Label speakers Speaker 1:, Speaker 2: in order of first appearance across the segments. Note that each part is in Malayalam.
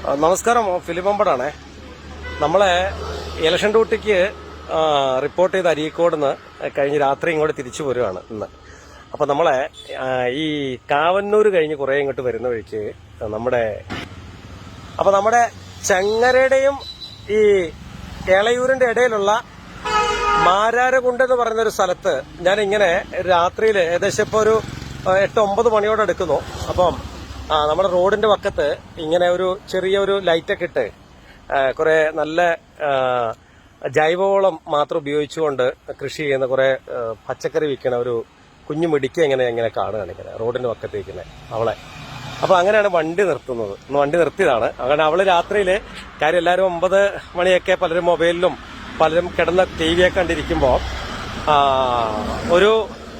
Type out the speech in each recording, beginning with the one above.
Speaker 1: നമസ്കാരം, ഫിലിപ്പമ്പടാണേ. നമ്മളെ ഇലക്ഷൻ ഡ്യൂട്ടിക്ക് റിപ്പോർട്ട് ചെയ്ത അരീക്കോട് നിന്ന് കഴിഞ്ഞ് രാത്രി ഇങ്ങോട്ട് തിരിച്ചു പോരുവാണ് ഇന്ന്. അപ്പൊ നമ്മളെ ഈ കാവന്നൂർ കഴിഞ്ഞ് കുറെ ഇങ്ങോട്ട് വരുന്ന വഴിക്ക് നമ്മുടെ ചങ്ങരയുടെയും ഈ കേളയൂരിന്റെ ഇടയിലുള്ള മാരാരകുണ്ട് എന്ന് പറയുന്ന ഒരു സ്ഥലത്ത് ഞാൻ ഇങ്ങനെ രാത്രിയിൽ ഏകദേശം ഇപ്പൊ ഒരു 8-9 മണിയോടെ എടുക്കുന്നു. അപ്പം നമ്മുടെ റോഡിന്റെ പക്കത്ത് ഇങ്ങനെ ഒരു ചെറിയൊരു ലൈറ്റൊക്കെ ഇട്ട് കുറെ നല്ല ജൈവവളം മാത്രം ഉപയോഗിച്ചുകൊണ്ട് കൃഷി ചെയ്യുന്ന കുറെ പച്ചക്കറി വിൽക്കണ ഒരു കുഞ്ഞു മിടിക്ക ഇങ്ങനെ കാണുകയാണ് ഇങ്ങനെ റോഡിന്റെ പക്കത്ത് ഇരിക്കുന്നത് അവളെ. അപ്പൊ അങ്ങനെയാണ് വണ്ടി നിർത്തുന്നത്. വണ്ടി നിർത്തിയതാണ്. അങ്ങനെ അവള് രാത്രിയിൽ കാര്യം എല്ലാവരും 9 മണിയൊക്കെ പലരും മൊബൈലിലും പലരും കിടന്ന TV ഒക്കെ കണ്ടിരിക്കുമ്പോൾ ഒരു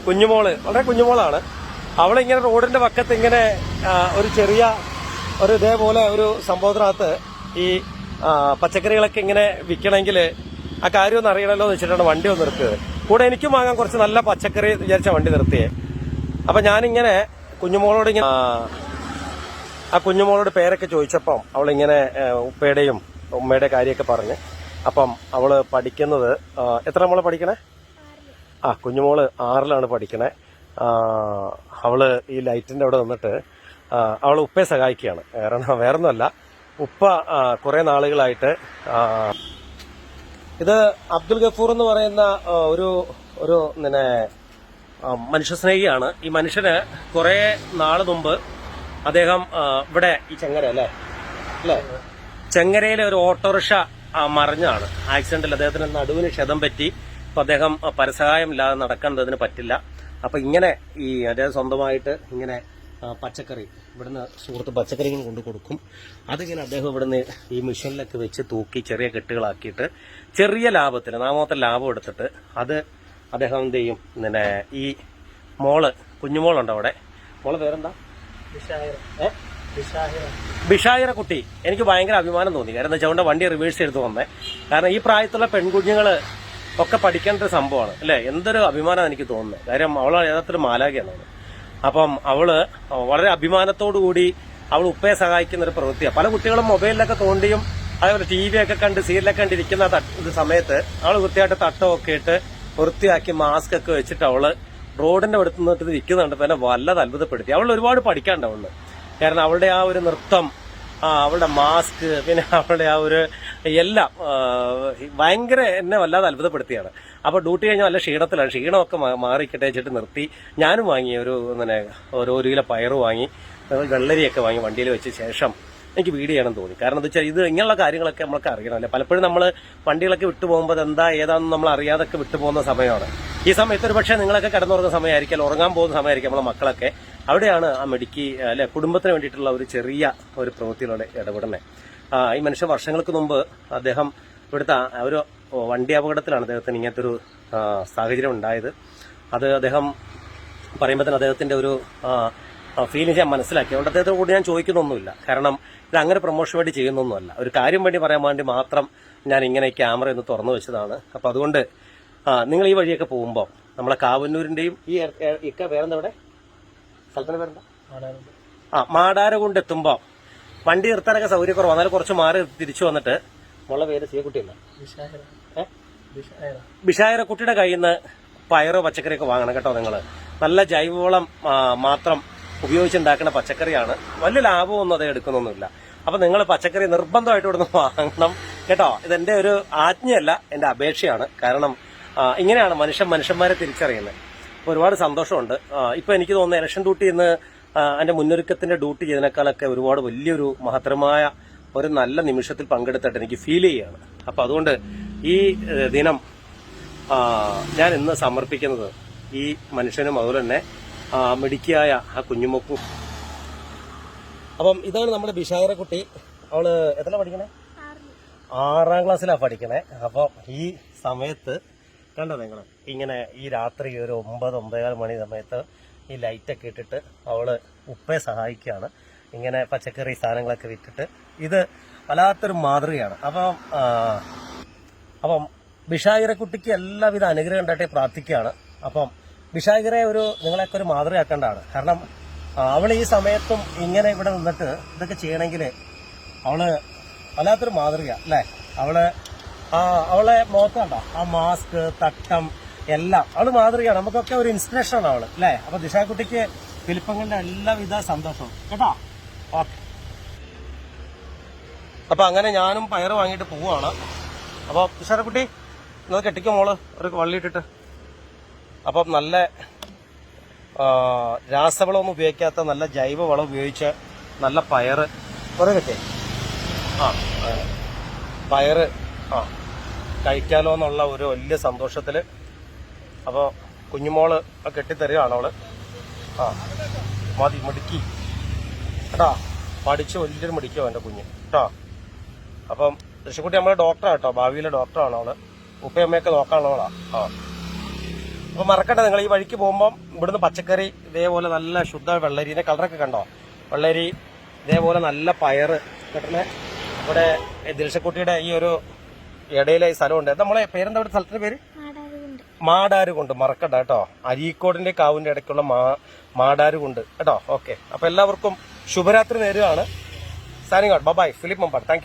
Speaker 1: കുഞ്ഞുമോള്, വളരെ കുഞ്ഞുമോളാണ്, അവളിങ്ങനെ റോഡിന്റെ പക്കത്ത് ഇങ്ങനെ ഒരു ചെറിയ ഒരു ഇതേപോലെ ഒരു സംഭവത്തിനകത്ത് ഈ പച്ചക്കറികളൊക്കെ ഇങ്ങനെ വിൽക്കണമെങ്കിൽ ആ കാര്യമൊന്നും അറിയണമല്ലോ എന്ന് വെച്ചിട്ടാണ് വണ്ടി ഒന്ന് നിർത്തിയത്. കൂടെ എനിക്കും വാങ്ങാൻ കുറച്ച് നല്ല പച്ചക്കറി വിചാരിച്ച വണ്ടി നിർത്തിയേ. അപ്പൊ ഞാനിങ്ങനെ കുഞ്ഞുമോളോട് ആ കുഞ്ഞുമോളോട് പേരൊക്കെ ചോദിച്ചപ്പം അവളിങ്ങനെ ഉപ്പയുടെയും ഉമ്മയുടെ കാര്യമൊക്കെ പറഞ്ഞ്. അപ്പം അവള് പഠിക്കുന്നത് എത്ര മോളെ പഠിക്കണേ? കുഞ്ഞുമോള് 6ലാണ് പഠിക്കണേ. അവള് ഈ ലൈറ്റിന്റെ അവിടെ നിന്നിട്ട് അവള് ഉപ്പയെ സഹായിക്കുകയാണ്. വേറൊന്നുമല്ല, ഉപ്പ കുറെ നാളുകളായിട്ട് ഇത് അബ്ദുൽ ഗഫൂർ എന്ന് പറയുന്ന ഒരു മനുഷ്യസ്നേഹിയാണ്. ഈ മനുഷ്യന് കുറെ നാള് മുമ്പ് അദ്ദേഹം ഇവിടെ ഈ ചെങ്ങര അല്ലേ ചെങ്ങരയിലെ ഒരു ഓട്ടോറിക്ഷ മറിഞ്ഞാണ് ആക്സിഡന്റിൽ. അദ്ദേഹത്തിന് നടുവിന് ക്ഷതം പറ്റി. അപ്പൊ അദ്ദേഹം പരസഹായം ഇല്ലാതെ നടക്കേണ്ടതിന് പറ്റില്ല. അപ്പൊ ഇങ്ങനെ ഈ അദ്ദേഹം സ്വന്തമായിട്ട് ഇങ്ങനെ പച്ചക്കറി ഇവിടുന്ന് സുഹൃത്ത് പച്ചക്കറി കൊണ്ട് കൊടുക്കും. അതിങ്ങനെ അദ്ദേഹം ഇവിടുന്ന് ഈ മെഷീനിലൊക്കെ വെച്ച് തൂക്കി ചെറിയ കെട്ടുകളാക്കിയിട്ട് ചെറിയ ലാഭത്തിന് നാമത്തെ ലാഭം എടുത്തിട്ട് അത് അദ്ദേഹം എന്ത് ചെയ്യും, ഈ മോള് കുഞ്ഞുമോളുണ്ട് അവിടെ. മോള് പേരെന്താ? ബിഷായിര കുട്ടി. എനിക്ക് ഭയങ്കര അഭിമാനം തോന്നി. കാരണം എന്താ വെച്ചാൽ വണ്ടി റിവേഴ്സ് എടുത്ത് വന്നേ. കാരണം ഈ പ്രായത്തുള്ള പെൺകുഞ്ഞുങ്ങള് ഒക്കെ പഠിക്കേണ്ട ഒരു സംഭവമാണ് അല്ലെ. എന്തൊരു അഭിമാനം എനിക്ക് തോന്നുന്നത്. കാര്യം അവള് യഥാർത്ഥത്തിൽ മാലാഖയാണ്. അപ്പം അവള് വളരെ അഭിമാനത്തോടുകൂടി അവൾ ഉപ്പയെ സഹായിക്കുന്ന ഒരു പ്രവൃത്തിയാണ്. പല കുട്ടികളും മൊബൈലിലൊക്കെ തോണ്ടിയും അതേപോലെ TV ഒക്കെ കണ്ട് സീരിയലൊക്കെ കണ്ടിരിക്കുന്ന സമയത്ത് അവള് വൃത്തിയായിട്ട് തട്ടമൊക്കെ ഇട്ട് വൃത്തിയാക്കി മാസ്ക് ഒക്കെ വെച്ചിട്ട് അവള് റോഡിന്റെ അടുത്ത് നിന്നിട്ട് ഇരിക്കുന്നുണ്ട്. പിന്നെ വല്ലത് അത്ഭുതപ്പെടുത്തി. അവൾ ഒരുപാട് പഠിക്കാണ്ട് അവള്. കാരണം അവളുടെ ആ ഒരു നൃത്തം, അവളുടെ മാസ്ക്, പിന്നെ അവളുടെ ആ ഒരു എല്ലാം ഭയങ്കര എന്നെ വല്ലാതെ അത്ഭുതപ്പെടുത്തിയാണ്. അപ്പൊ ഡ്യൂട്ടി കഴിഞ്ഞാൽ നല്ല ക്ഷീണത്തിലാണ്. ക്ഷീണമൊക്കെ മാറിക്കിട്ടെ വെച്ചിട്ട് നിർത്തി. ഞാനും വാങ്ങി ഒരു 1 കിലോ പയറ് വാങ്ങി, വെള്ളരിയൊക്കെ വാങ്ങി വണ്ടിയിൽ വെച്ച ശേഷം എനിക്ക് വീഡിയോ ചെയ്യണം തോന്നി. കാരണം എന്താ വെച്ചാൽ ഇത് ഇങ്ങനെയുള്ള കാര്യങ്ങളൊക്കെ നമ്മൾക്ക് അറിയണം അല്ലെ. പലപ്പോഴും നമ്മൾ വണ്ടികളൊക്കെ വിട്ടുപോകുമ്പോൾ ഏതാണെന്ന് നമ്മൾ അറിയാതൊക്കെ വിട്ടുപോകുന്ന സമയമാണ്. ഈ സമയത്ത് ഒരു പക്ഷേ നിങ്ങളൊക്കെ കിടന്നുറങ്ങുന്ന സമയമായിരിക്കും, ഉറങ്ങാൻ പോകുന്ന സമയമായിരിക്കും നമ്മളെ മക്കളൊക്കെ. അവിടെയാണ് ആ മെഡിക്ക് അല്ലെ കുടുംബത്തിന് വേണ്ടിയിട്ടുള്ള ഒരു ചെറിയ ഒരു പ്രവൃത്തിയിലൂടെ ഇടപെടുന്നത്. ഈ മനുഷ്യൻ വർഷങ്ങൾക്ക് മുമ്പ് അദ്ദേഹം ഇവിടുത്തെ ഒരു വണ്ടി അപകടത്തിലാണ് അദ്ദേഹത്തിന് ഇങ്ങനത്തെ ഒരു സാഹചര്യം ഉണ്ടായത്. അത് അദ്ദേഹം പറയുമ്പോൾ തന്നെ അദ്ദേഹത്തിന്റെ ഒരു ഫീലിംഗ് ഞാൻ മനസ്സിലാക്കി. അതുകൊണ്ട് അദ്ദേഹത്തോട് കൂടി ഞാൻ ചോദിക്കുന്നൊന്നുമില്ല. കാരണം ഇത് അങ്ങനെ പ്രൊമോഷൻ വേണ്ടി ചെയ്യുന്നൊന്നുമല്ല. ഒരു കാര്യം വേണ്ടി പറയാൻ വേണ്ടി മാത്രം ഞാൻ ഇങ്ങനെ ക്യാമറ ഒന്ന് തുറന്നു വെച്ചതാണ്. അപ്പൊ അതുകൊണ്ട് നിങ്ങൾ ഈ വഴിയൊക്കെ പോകുമ്പോൾ നമ്മളെ കാവന്നൂരിന്റെയും ഈ വേറെന്താ ഇവിടെ സ്ഥലത്തിന്റെ പേരെന്താ മാടാരകുണ്ട് എത്തുമ്പോ വണ്ടി നിർത്താനൊക്കെ സൗകര്യക്കുറവ്. എന്നാലും കുറച്ച് മാറി തിരിച്ചു വന്നിട്ട് മോളെ പേര് സീക്കുട്ടിയല്ല ബിഷായര കുട്ടിയുടെ കയ്യിൽ നിന്ന് പയറോ പച്ചക്കറിയൊക്കെ വാങ്ങണം കേട്ടോ. നിങ്ങള് നല്ല ജൈവവളം മാത്രം ഉപയോഗിച്ചുണ്ടാക്കുന്ന പച്ചക്കറിയാണ്. വലിയ ലാഭമൊന്നും അത് എടുക്കുന്നൊന്നുമില്ല. അപ്പൊ നിങ്ങൾ പച്ചക്കറി നിർബന്ധമായിട്ട് ഇവിടുന്ന് വാങ്ങണം കേട്ടോ. ഇതെന്റെ ഒരു ആജ്ഞയല്ല, എന്റെ അപേക്ഷയാണ്. കാരണം ഇങ്ങനെയാണ് മനുഷ്യന്മാരെ തിരിച്ചറിയുന്നത്. അപ്പൊ ഒരുപാട് സന്തോഷമുണ്ട്. ഇപ്പൊ എനിക്ക് തോന്നുന്നു ഇലക്ഷൻ ഡ്യൂട്ടി ഇന്ന് അതിന്റെ മുന്നൊരുക്കത്തിന്റെ ഡ്യൂട്ടി ചെയ്തതിനേക്കാളൊക്കെ ഒരുപാട് വലിയൊരു മഹത്തരമായ ഒരു നല്ല നിമിഷത്തിൽ പങ്കെടുത്തിട്ട് എനിക്ക് ഫീൽ ചെയ്യാണ്. അപ്പൊ അതുകൊണ്ട് ഈ ദിനം ഞാൻ ഇന്ന് സമർപ്പിക്കുന്നത് ഈ മനുഷ്യനും അതുപോലെ തന്നെ മിടുക്കിയായ ആ കുഞ്ഞുമൊക്കും. അപ്പം ഇതാണ് നമ്മുടെ ബിഷായര കുട്ടി. അവള് എത്ര പഠിക്കണേ? 6ാം ക്ലാസ്സിലാണ് പഠിക്കണേ. അപ്പൊ ഈ സമയത്ത് കണ്ടോ നിങ്ങൾ ഇങ്ങനെ ഈ രാത്രി ഒരു 9-9:15 മണി സമയത്ത് ഈ ലൈറ്റൊക്കെ ഇട്ടിട്ട് അവള് ഉപ്പയെ സഹായിക്കുകയാണ്. ഇങ്ങനെ പച്ചക്കറി സാധനങ്ങളൊക്കെ വിറ്റിട്ട് ഇത് വല്ലാത്തൊരു മാതൃകയാണ്. അപ്പം ബിഷായിര കുട്ടിക്ക് എല്ലാവിധ അനുഗ്രഹം ഉണ്ടായിട്ട് പ്രാർത്ഥിക്കുകയാണ്. അപ്പം ബിഷായിരെ നിങ്ങളെയൊക്കെ ഒരു മാതൃകയാക്കേണ്ടതാണ്. കാരണം അവൾ ഈ സമയത്തും ഇങ്ങനെ ഇവിടെ നിന്നിട്ട് ഇതൊക്കെ ചെയ്യണമെങ്കിൽ അവള് വല്ലാത്തൊരു മാതൃക അല്ലേ? അവളെ മുഖത്ത് കണ്ടോ ആ മാസ്ക്, തട്ടം എല്ലാം അവള് മാതൃകയാണ്. നമുക്കൊക്കെ ഒരു ഇൻസ്പിറേഷനാണ് അവള് അല്ലേ? അപ്പൊ ദിശാക്കുട്ടിക്ക് ഫിലിപ്പങ്ങളുടെ എല്ലാവിധ സന്തോഷവും കേട്ടോ. ഓക്കെ, അപ്പൊ അങ്ങനെ ഞാനും പയറ് വാങ്ങിയിട്ട് പോവാണ്. അപ്പൊ ദിശാക്കുട്ടി ഇന്നത് കെട്ടിക്കോ മോള്, ഒരു വള്ളി ഇട്ടിട്ട്. അപ്പം നല്ല രാസവളമൊന്നും ഉപയോഗിക്കാത്ത നല്ല ജൈവവളം ഉപയോഗിച്ച് നല്ല പയറ് കുറെ കിട്ടേ പയറ് കഴിക്കാലോ എന്നുള്ള ഒരു വലിയ സന്തോഷത്തില്. അപ്പോൾ കുഞ്ഞുമോള് കെട്ടിത്തരികയാണ് അവള്. മതി മിടുക്കി കേട്ടോ, പഠിച്ച് വലിയൊരു മിടിക്കോ എൻ്റെ കുഞ്ഞ് കേട്ടോ. അപ്പം ഋഷിക്കുട്ടി നമ്മളെ ഡോക്ടറാണ് കേട്ടോ, ഭാവിയിലെ ഡോക്ടറാണ് അവള്. ഉപ്പയമ്മയൊക്കെ നോക്കാനുള്ളവളാ. അപ്പൊ മറക്കണ്ട, നിങ്ങൾ ഈ വഴിക്ക് പോകുമ്പോൾ ഇവിടുന്ന് പച്ചക്കറി ഇതേപോലെ നല്ല ശുദ്ധ വെള്ളരിന്റെ കളറൊക്കെ കണ്ടോ, വെള്ളരി ഇതേപോലെ നല്ല പയറ് കിട്ടണേ. ഇവിടെ ദിൽഷക്കുട്ടിയുടെ ഈ ഒരു ഇടയിലെ ഈ സ്ഥലമുണ്ട്. നമ്മളെ പേരെന്താ ഇവിടെ സ്ഥലത്തിന്റെ പേര്? മാടാരുകുണ്ട്. മറക്കണ്ട കേട്ടോ, അരീക്കോടിന്റെ കാവിന്റെ ഇടയ്ക്കുള്ള മാടാരുകുണ്ട് കേട്ടോ. ഓക്കെ, അപ്പൊ എല്ലാവർക്കും ശുഭരാത്രി നേരുകയാണ്. Signing out. Bye. Philip Mambad. Thank